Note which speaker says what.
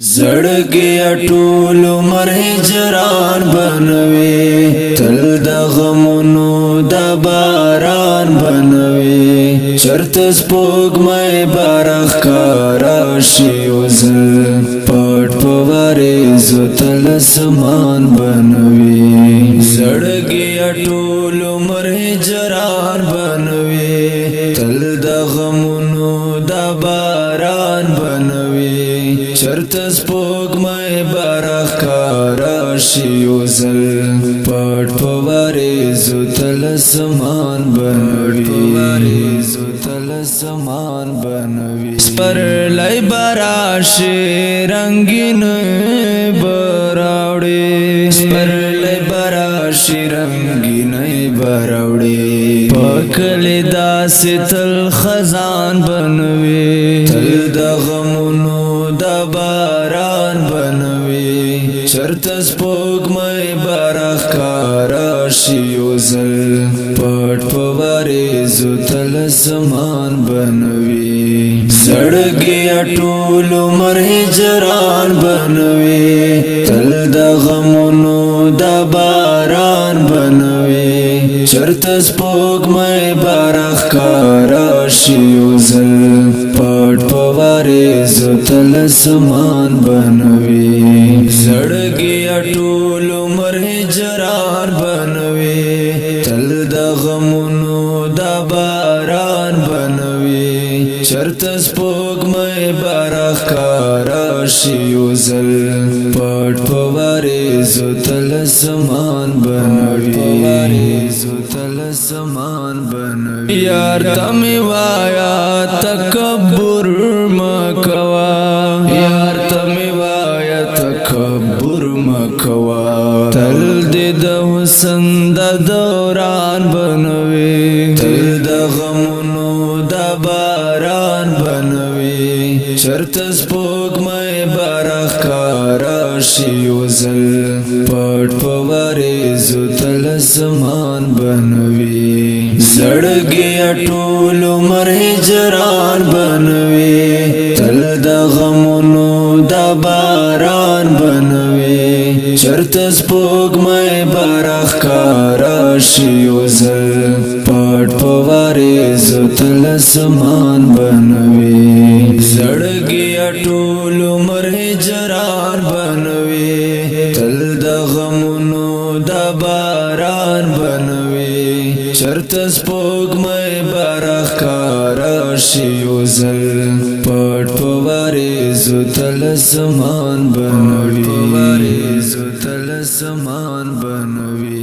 Speaker 1: زړګي ټول عمر هجران بنوي تل د غمونو د باران بنوي چرته سپوږمۍ بارخ کارا شي وزل پټ پوارې تل سمان بنوي زړګي ټول عمر هجران بنوي تل د غمونو د باران بنوي چرته سپوږمۍ بارخ کارا شي وزل پټ پوارې تل سمان بنوي تل سمان بنوي سپرلی براشي رنگین براوړي سپرلی براشي رنگین براوړي پکړې داسې تل خزان بنوي تل د غمونو د باران بنوي چرته سپوږمۍ بارخ کارا شي وزل پټ پوارې تل سمان بنوي زړګي ټول عمر هجران بنوي تل د غمونو د باران بنوي چرته سپوږمۍ بارخ کارا شي وزل پټ پوارې تل سمان بنوي زړګي ټول عمر هجران بنوي تل د غمونو د باران بنوي چرته سپوږمۍ بارخ کارا شي وزل پټ پوارې تل سمان بنوي تل سمان بنوي یار تمي وایا تکبر مکوا یار تمي وایا تکبر مکوا تل دې د حسن د دوران بنوي تل د غمونو د باران بنوي چرته سپوږمۍ بارخ کارا شي وزل پټ پوارې تل سمان بنوي زړګي ټول عمر هجران بنوي تل د غمونو د باران بنوي چرته سپوږمۍ بارخ کارا شي وزل پټ پوارې تل سمان بنوي زړګي ټول عمر هجران بنوي تل د غمونو د باران بنوي چرته سپوږمۍ بارخ کارا شي وزل پټ پوارې تل سمان بنوي تل سمان بنوي